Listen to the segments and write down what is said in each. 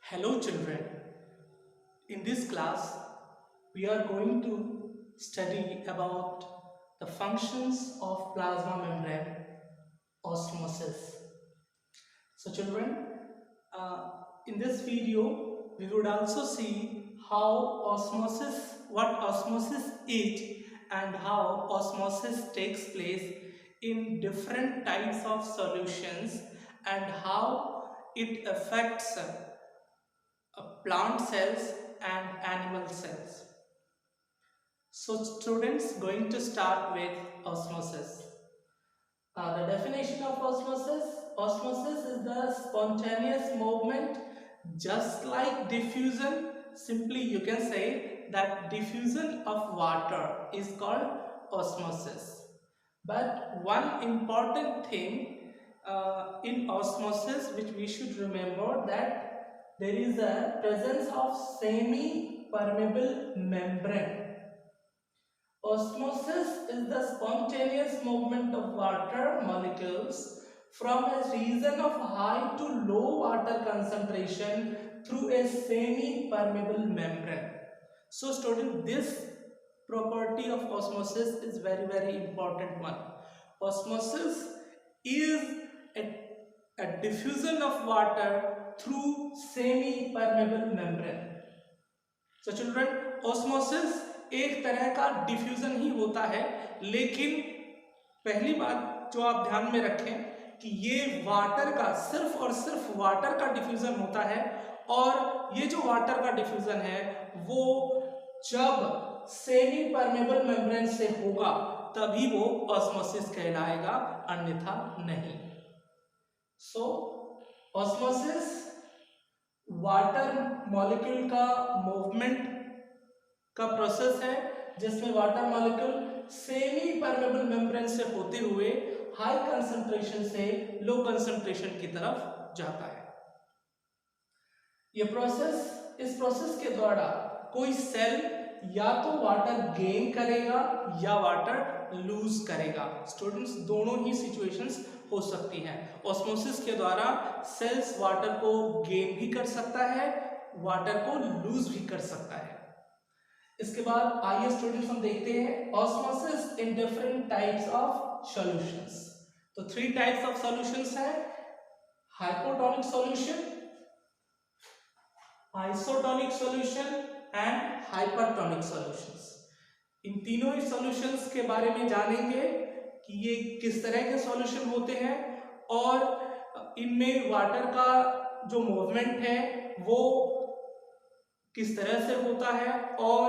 Hello children, in this class we are going to study about the functions of plasma membrane osmosis. So children, uh, in this video we would also see what osmosis is and how osmosis takes place in different types of solutions and how it affects plant cells and animal cells. So students, going to start with osmosis. The definition of osmosis is the spontaneous movement just like diffusion. Simply you can say that diffusion of water is called osmosis. But one important thing in osmosis which we should remember, that there is a presence of semi-permeable membrane. Osmosis is the spontaneous movement of water molecules from a region of high to low water concentration through a semi-permeable membrane. So student, this property of osmosis is very important one. Osmosis is a diffusion of water through semi-permeable membrane. So children, osmosis एक तरह का diffusion ही होता है, लेकिन पहली बात जो आप ध्यान में रखें कि ये वाटर का सिर्फ और सिर्फ वाटर का डिफ्यूजन होता है, और ये जो वाटर का डिफ्यूजन है वो जब सेमी परमेबल मेम्ब्रेन से होगा तभी वो ऑस्मोसिस कहलाएगा, अन्यथा नहीं। सो ऑस्मोसिस वाटर मॉलिक्यूल का मूवमेंट का प्रोसेस है जिसमें water molecule semi permeable membrane से होते हुए हाई कंसंट्रेशन से लो कंसंट्रेशन की तरफ जाता है। इस प्रोसेस के द्वारा कोई सेल या तो वाटर गेन करेगा या वाटर लूज करेगा। स्टूडेंट्स, दोनों ही सिचुएशंस हो सकती हैं। ऑस्मोसिस के द्वारा सेल्स वाटर को गेन भी कर सकता है, वाटर को लूज भी कर सकता है। इसके बाद आइए स्टूडेंट्स हम देखते हैं osmosis in different types of solutions. तो 3 टाइप्स ऑफ सॉल्यूशंस है: hypotonic solution, isotonic solution and hypertonic solutions. इन तीनों ही सॉल्यूशंस के बारे में जानेंगे कि ये किस तरह के सॉल्यूशन होते हैं और इनमें वाटर का जो मूवमेंट है वो किस तरह से होता है, और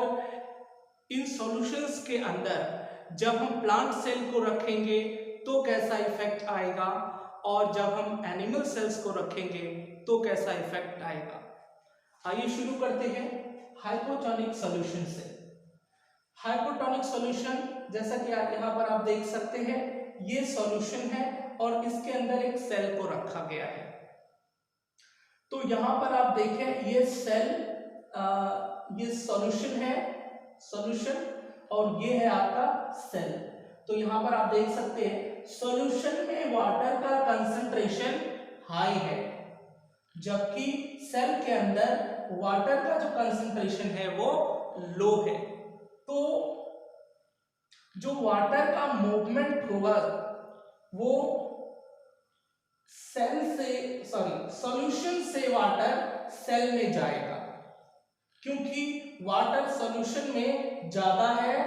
इन सॉल्यूशंस के अंदर जब हम प्लांट सेल को रखेंगे तो कैसा इफेक्ट आएगा, और जब हम एनिमल सेल्स को रखेंगे तो कैसा इफेक्ट आएगा। आइए शुरू करते हैं हाइपोटोनिक सॉल्यूशन से। हाइपोटोनिक सॉल्यूशन, जैसा कि आप यहाँ पर आप देख सकते हैं, ये सॉल्यूशन है और इसके अंदर एक सेल को रखा गया है। तो यहाँ पर आप देखें ये सेल, ये सॉल्यूशन है, सॉल्यूशन, और ये है आपका सेल। तो यहाँ पर आप देख सकते हैं सॉल्यूशन में वाटर का कंसंट्रेशन हाई है, जबकि सेल के अंदर वाटर का जो कंसंट्रेशन है वो लो है। तो जो वाटर का मूवमेंट होगा वो सॉल्यूशन से वाटर सेल में जाएगा, क्योंकि वाटर सॉल्यूशन में ज्यादा है,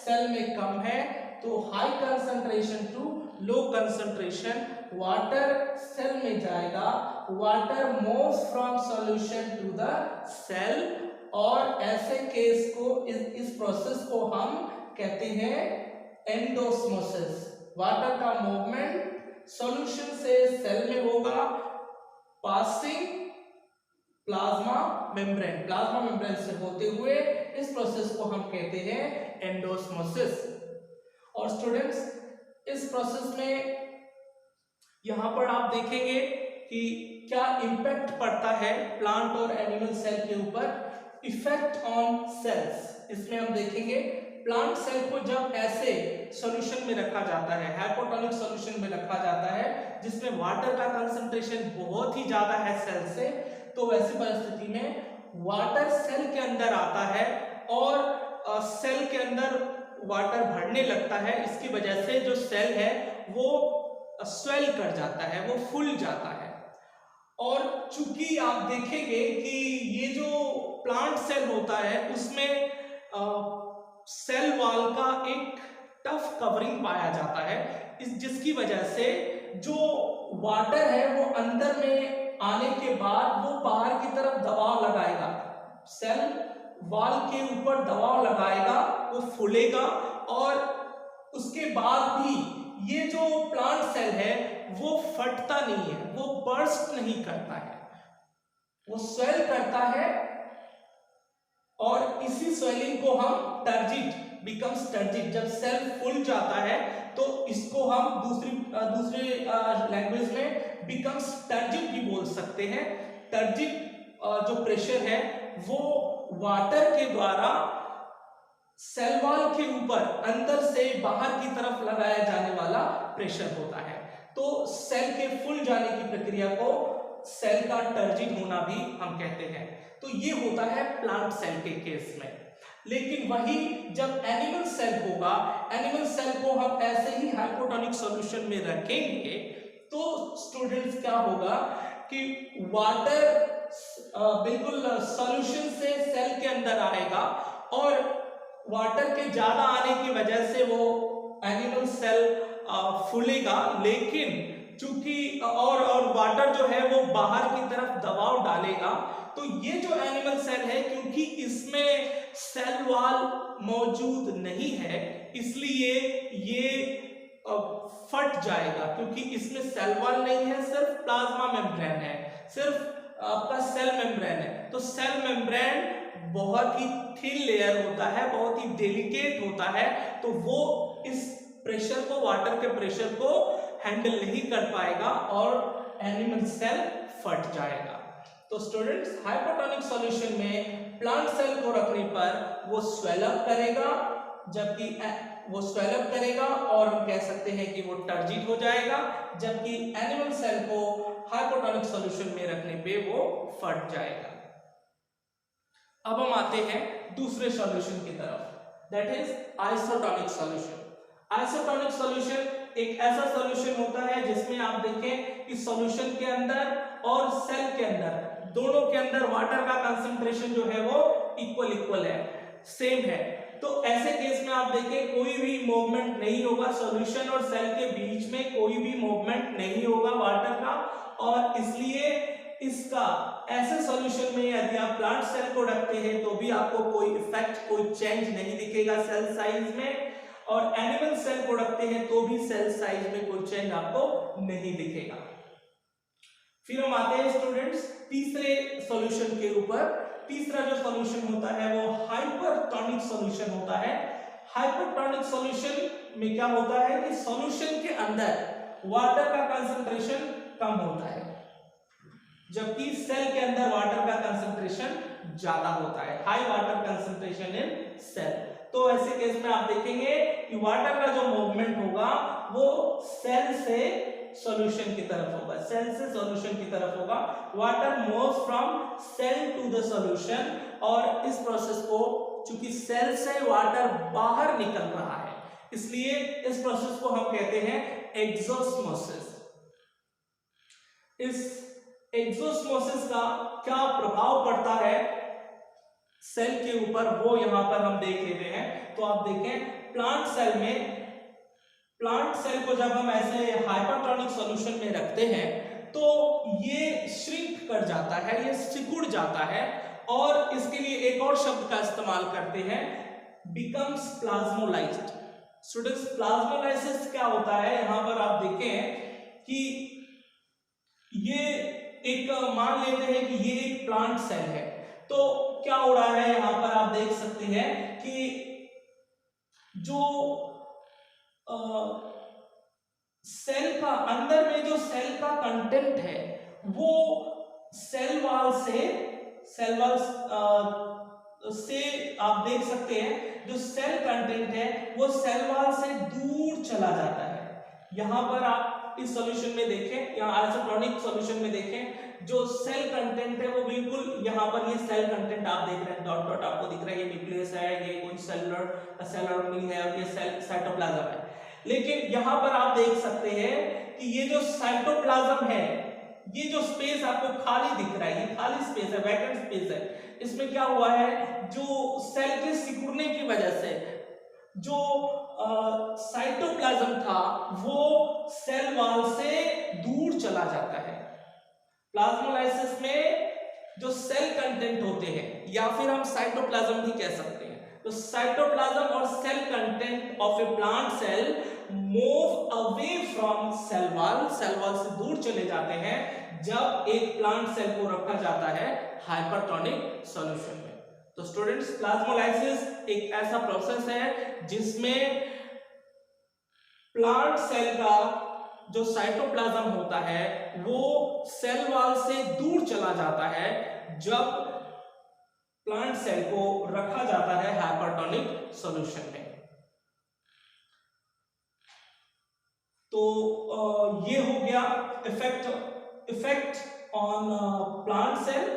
सेल में कम है। तो high concentration to low concentration, water cell में जाएगा, water moves from solution to the cell, और ऐसे केस को इस प्रोसेस को हम कहते हैं एंडोस्मोसिस। वाटर का मूवमेंट सॉल्यूशन से सेल में होगा, पासिंग प्लाज्मा मेम्ब्रेन से होते हुए इस प्रोसेस को हम कहते हैं एंडोस्मोसिस। और स्टूडेंट्स, इस प्रोसेस में यहां पर आप देखेंगे कि क्या इंपैक्ट पड़ता है प्लांट और एनिमल सेल के ऊपर। इफेक्ट ऑन सेल्स, इसमें हम देखेंगे प्लांट सेल को जब ऐसे सॉल्यूशन में रखा जाता है, हाइपोटोनिक सॉल्यूशन में रखा जाता है जिसमें वाटर का कंसंट्रेशन बहुत ही ज्यादा है सेल से, तो वैसी परिस्थिति में वाटर सेल के अंदर आता है और सेल के अंदर वाटर भरने लगता है। इसकी वजह से जो सेल है वो स्वेल कर जाता है, वो फूल जाता है। और चूंकि आप देखेंगे कि ये जो प्लांट सेल होता है उसमें सेल वॉल का एक टफ कवरिंग पाया जाता है, जिसकी वजह से जो वाटर है वो अंदर में आने के बाद वो बाहर की तरफ दबाव लगाएगा, सेल वॉल के ऊपर दबाव लगाएगा, वो फूलेगा और उसके बाद भी ये जो प्लांट सेल है वो फटता नहीं है, वो बर्स्ट नहीं करता है, वो स्वेल करता है। और इसी स्वेलिंग को हम टर्जिट बिकम्स टर्जिट, जब सेल फूल जाता है तो इसको हम दूसरे लैंग्वेज में बिकम्स टर्जिट भी बोल सकते हैं। टर्जिट जो प्रेशर है वो वाटर के द्वारा सेल वॉल के ऊपर अंदर से बाहर की तरफ लगाया जाने वाला प्रेशर होता है। तो सेल के फूल जाने की प्रक्रिया को सेल का टर्जिट होना भी हम कहते हैं। तो ये होता है प्लांट सेल के केस में। लेकिन वही जब एनिमल सेल होगा, एनिमल सेल को हम ऐसे ही हाइपोटोनिक सॉल्यूशन में रखेंगे तो स्टूडेंट्स क्या होगा कि वाटर बिल्कुल सॉल्यूशन से सेल के अंदर आएगा और वाटर के ज्यादा आने की वजह से वो एनिमल सेल फूलेगा, लेकिन चूंकि और वाटर जो है वो बाहर की तरफ दबाव डालेगा। तो ये जो एनिमल सेल है, क्योंकि इसमें सेल वॉल मौजूद नहीं है इसलिए ये फट जाएगा, क्योंकि इसमें सेल वॉल नहीं है, सिर्फ प्लाज्मा मेम्ब्रेन है, सिर्फ आपका सेल मेम्ब्रेन है। तो सेल मेम्ब्रेन बहुत ही थिन लेयर होता है, बहुत ही डेलिकेट होता है, तो वो इस प्रेशर को, वाटर के प्रेशर को हैंडल नहीं कर पाएगा और एनिमल सेल फट जाएगा। तो स्टूडेंट्स, हाइपोटोनिक सॉल्यूशन में प्लांट सेल को रखने पर वो स्वेलअप करेगा, जबकि वो स्वेलअप करेगा और हम कह सकते हैं कि वो टर्जिट हो जाएगा, जबकि एनिमल सेल को हाइपोटोनिक सॉल्यूशन में रखने पे वो फट जाएगा। अब हम आते हैं दूसरे सॉल्यूशन की तरफ, that is isotonic solution. Isotonic solution एक ऐसा सॉल्यूशन होता है जिसमें आप देखें कि सॉल्यूशन के अंदर और सेल के अंदर, दोनों के अंदर वाटर का कंसंट्रेशन जो है वो इक्वल है, सेम है। तो ऐसे केस में आप देखें कोई भी मूवमेंट नहीं होगा, सॉल्यूशन और सेल के बीच में कोई भी मूवमेंट नहीं होगा वाटर का, और इसलिए इसका ऐसे सॉल्यूशन में यदि आप प्लांट सेल को रखते हैं तो भी आपको कोई इफेक्ट, कोई चेंज नहीं दिखेगा सेल साइज में, और एनिमल सेल को रखते हैं तो भी सेल साइज में कोई चेंज आपको नहीं दिखेगा। फिर हम आते हैं स्टूडेंट्स तीसरे सॉल्यूशन के ऊपर। तीसरा जो सॉल्यूशन होता है वो हाइपरटोनिक सॉल्यूशन होता है। हाइपरटोनिक सॉल्यूशन में क्या होता है कि सॉल्यूशन के अंदर वाटर का कंसंट्रेशन कम होता है, जबकि सेल के अंदर वाटर का कंसंट्रेशन ज्यादा होता है, high water concentration in cell. तो ऐसे केस में आप देखेंगे कि वाटर का जो मूवमेंट होगा वो सेल से सॉल्यूशन की तरफ होगा, सेल से सॉल्यूशन की तरफ होगा। Water moves from cell to the solution, और इस प्रोसेस को, चूंकि सेल से वाटर बाहर निकल रहा है, इसलिए इस प्रोसेस को हम कहते हैं एक्सोस्मोसिस। इस एक्सोस्मोसिस का क्या प्रभाव पड़ता है सेल के ऊपर, वो यहां पर हम देख लेते हैं। तो आप देखें प्लांट सेल में, प्लांट सेल को जब हम ऐसे हाइपरटोनिक सॉल्यूशन में रखते हैं तो ये श्रिंक कर जाता है, ये सिकुड़ जाता है, और इसके लिए एक और शब्द का इस्तेमाल करते हैं, बिकम्स प्लाज्मोलाइज्ड। स्टूडेंट्स, प्लाज्मोलाइसिस क्या होता है, यहां पर आप देखें कि ये एक, मान लेते हैं कि ये एक प्लांट सेल है, तो क्या हो रहा है यहां पर आप देख सकते हैं कि जो सेल का अंदर में जो सेल का कंटेंट है वो सेल वॉल से आप देख सकते हैं, जो सेल कंटेंट है वो सेल वॉल से दूर चला जाता है। यहां पर आप इस सॉल्यूशन में देखें, यहाँ आइसोटोनिक सॉल्यूशन में देखें, जो सेल कंटेंट है वो बिल्कुल यहाँ पर ये सेल कंटेंट आप देख रहे हैं, डॉट डॉट आपको दिख रहा है, ये न्यूक्लियस है, ये कोई सेलुलर ऑर्गेनेल है और ये सेल साइटोप्लाज्म है। लेकिन यहाँ पर आप देख सकते हैं कि ये जो साइटोप्लाज्म है, ये जो स्पेस आपको खाली दिख रहा है, ये खाली स्पेस है, वैकेंट स्पेस है। इसमें क्या हुआ है, जो सेल के सिकुड़ने की वजह से जो साइटोप्लाज्म था वो सेल वॉल से दूर चला जाता है। प्लाज्मोलाइसिस में जो सेल कंटेंट होते हैं, या फिर हम साइटोप्लाज्म भी कह सकते हैं, तो साइटोप्लाज्म और cell content of a plant cell move away from cell wall से दूर चले जाते हैं जब एक प्लांट सेल को रखा जाता है हाइपरटोनिक सॉल्यूशन में। तो स्टूडेंट्स, प्लाज्मोलाइसिस एक ऐसा प्रोसेस है जिसमें प्लांट सेल का जो साइटोप्लाज्म होता है वो सेल वॉल से दूर चला जाता है जब प्लांट सेल को रखा जाता है हाइपरटोनिक सॉल्यूशन में। तो ये हो गया इफेक्ट ऑन प्लांट सेल।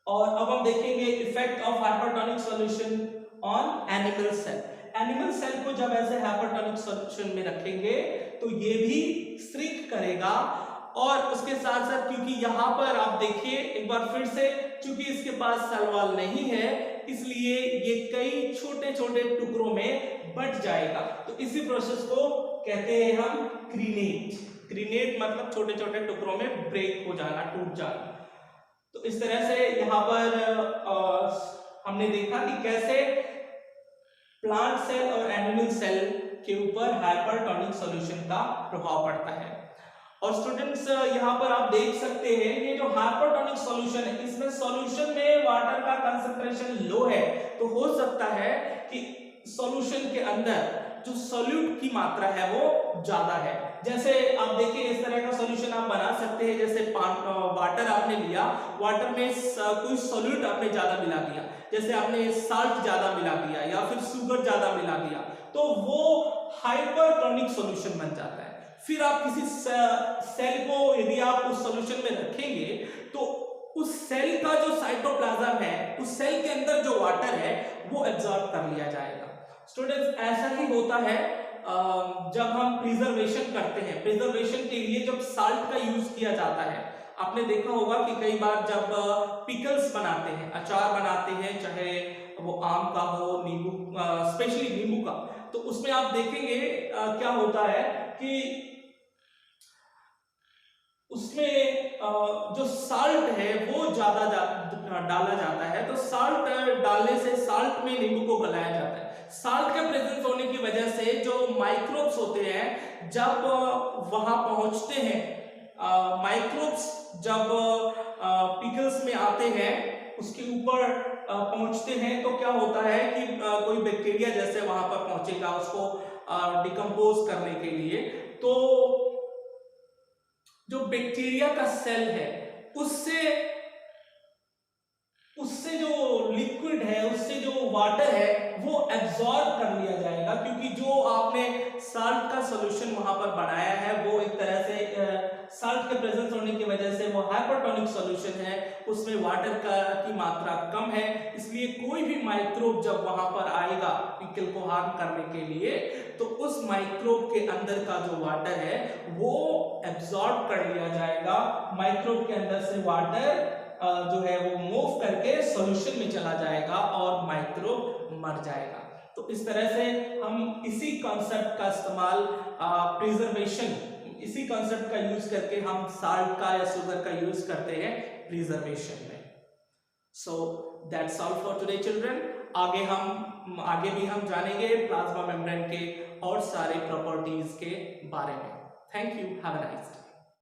और अब हम देखेंगे effect of hypertonic solution on animal cell. Animal cell को जब ऐसे हाइपरटोनिक सॉल्यूशन में रखेंगे तो ये भी श्रिंक करेगा, और उसके साथ साथ क्योंकि यहाँ पर आप देखिए एक बार फिर से, चूंकि इसके पास सेल वॉल नहीं है इसलिए ये कई छोटे छोटे टुकड़ों में बट जाएगा। तो इसी प्रोसेस को कहते हैं हम क्रीनेट मतलब छोटे छोटे टुकड़ों में ब्रेक हो जाना, टूट जाना। तो इस तरह से यहाँ पर हमने देखा कि कैसे प्लांट सेल और एनिमल सेल के ऊपर हाइपरटोनिक सॉल्यूशन का प्रभाव पड़ता है। और स्टूडेंट्स, यहाँ पर आप देख सकते हैं ये जो हाइपरटोनिक सॉल्यूशन है, इसमें सॉल्यूशन में वाटर का कंसंट्रेशन लो है, तो हो सकता है कि सॉल्यूशन के अंदर जो सॉल्यूट की मात्रा है वो ज्यादा है। जैसे आप देखिए इस तरह का सॉल्यूशन आप बना सकते हैं, जैसे वाटर आपने लिया, वाटर में कोई सॉल्यूट आपने ज्यादा मिला दिया, जैसे आपने साल्ट ज्यादा मिला दिया या फिर शुगर ज्यादा मिला दिया, तो वो हाइपरटोनिक सॉल्यूशन बन जाता है। फिर आप किसी सेल को यदि आप उस सॉल्यूशन में रखेंगे तो उस सेल का जो साइटोप्लाज्म है, उस सेल के अंदर जो वाटर है वो एब्जॉर्ब कर लिया जाएगा। स्टूडेंट्स, ऐसा ही होता है जब हम प्रिजर्वेशन करते हैं। प्रिजर्वेशन के लिए जब साल्ट का यूज किया जाता है, आपने देखा होगा कि कई बार जब पिकल्स बनाते हैं, अचार बनाते हैं, चाहे वो आम का हो, नींबू, स्पेशली नींबू का, तो उसमें आप देखेंगे क्या होता है कि उसमें जो साल्ट है वो ज्यादा डाला जाता है। तो साल्ट डालने से साल्ट में नींबू को गलाया जाता है। साल्ट के प्रेजेंस होने की वजह से जो माइक्रोब्स होते हैं जब वहां पहुंचते हैं, माइक्रोब्स जब पिकल्स में आते हैं, उसके ऊपर पहुंचते हैं, तो क्या होता है कि कोई बैक्टीरिया जैसे वहां पर पहुंचेगा उसको डिकम्पोज करने के लिए। तो जो बैक्टीरिया का सेल है उससे जो लिक्विड है, उससे जो वाटर है वो एब्जॉर्ब कर लिया जाएगा, क्योंकि जो आपने साल्ट का सॉल्यूशन वहां पर बनाया है वो एक तरह से साल्ट के प्रेजेंस होने की वजह से वो हाइपरटोनिक सॉल्यूशन है, उसमें वाटर की मात्रा कम है, इसलिए कोई भी माइक्रोब जब वहां पर आएगा पिकल को हार्म करने के लिए, तो उस माइक्रोब के अंदर का जो वाटर है वो एब्जॉर्ब कर लिया जाएगा। माइक्रोब के अंदर से वाटर जो है वो मूव करके सॉल्यूशन में चला जाएगा और माइक्रोब मर जाएगा। तो इस तरह से हम इसी कॉन्सेप्ट का इस्तेमाल प्रिजर्वेशन, इसी कॉन्सेप्ट का यूज करके हम साल्ट का या शुगर का यूज करते हैं प्रिजर्वेशन में। So that's all for today children. आगे भी हम जानेंगे प्लाज्मा मेम्ब्रेन के और सारे प्रॉपर्टीज के बारे में। Thank you, have a nice day.